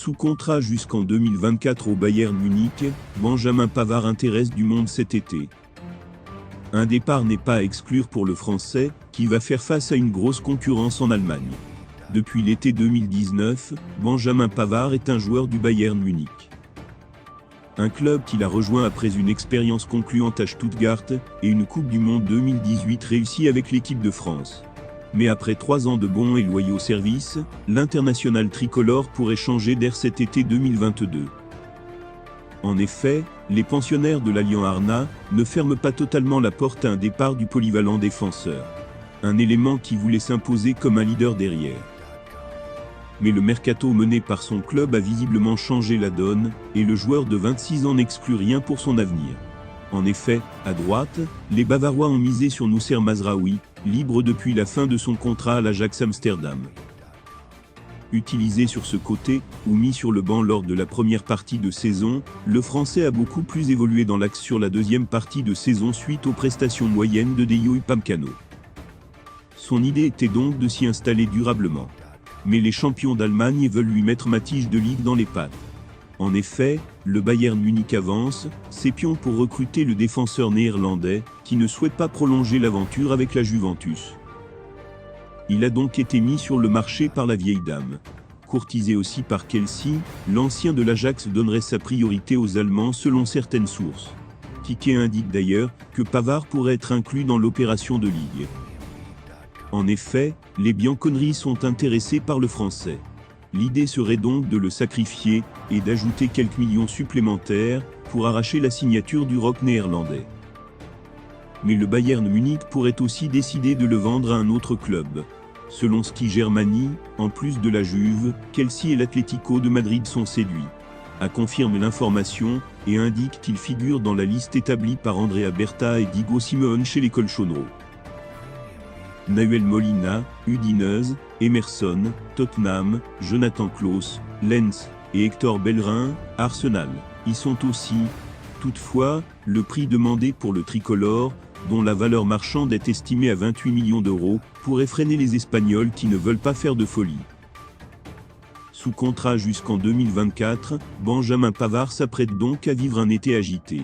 Sous contrat jusqu'en 2024 au Bayern Munich, Benjamin Pavard intéresse du monde cet été. Un départ n'est pas à exclure pour le Français, qui va faire face à une grosse concurrence en Allemagne. Depuis l'été 2019, Benjamin Pavard est un joueur du Bayern Munich. Un club qu'il a rejoint après une expérience concluante à Stuttgart et une Coupe du Monde 2018 réussie avec l'équipe de France. Mais après 3 ans de bons et loyaux services, l'international tricolore pourrait changer d'air cet été 2022. En effet, les pensionnaires de l'Allianz Arena ne ferment pas totalement la porte à un départ du polyvalent défenseur. Un élément qui voulait s'imposer comme un leader derrière. Mais le mercato mené par son club a visiblement changé la donne, et le joueur de 26 ans n'exclut rien pour son avenir. En effet, à droite, les Bavarois ont misé sur Noussair Mazraoui, libre depuis la fin de son contrat à l'Ajax Amsterdam. Utilisé sur ce côté, ou mis sur le banc lors de la première partie de saison, le Français a beaucoup plus évolué dans l'axe sur la deuxième partie de saison suite aux prestations moyennes de Dayot Upamecano. Son idée était donc de s'y installer durablement. Mais les champions d'Allemagne veulent lui mettre ma tige de ligue dans les pattes. En effet, le Bayern Munich avance ses pions pour recruter le défenseur néerlandais, qui ne souhaite pas prolonger l'aventure avec la Juventus. Il a donc été mis sur le marché par la vieille dame. Courtisé aussi par Kelsey, l'ancien de l'Ajax donnerait sa priorité aux Allemands selon certaines sources. Piqué indique d'ailleurs que Pavard pourrait être inclus dans l'opération de ligue. En effet, les Bianconeri sont intéressés par le Français. L'idée serait donc de le sacrifier et d'ajouter quelques millions supplémentaires pour arracher la signature du rock néerlandais. Mais le Bayern Munich pourrait aussi décider de le vendre à un autre club. Selon Sky Germany, en plus de la Juve, Kelsey et l'Atlético de Madrid sont séduits. A confirme l'information et indique qu'il figure dans la liste établie par Andrea Berta et Diego Simeone chez les Colchonero. Nahuel Molina, Udinese, Emerson, Tottenham, Jonathan Klaus, Lens et Hector Bellerin, Arsenal. Y sont aussi. Toutefois, le prix demandé pour le tricolore, dont la valeur marchande est estimée à 28 millions d'euros, pourrait freiner les Espagnols qui ne veulent pas faire de folie. Sous contrat jusqu'en 2024, Benjamin Pavard s'apprête donc à vivre un été agité.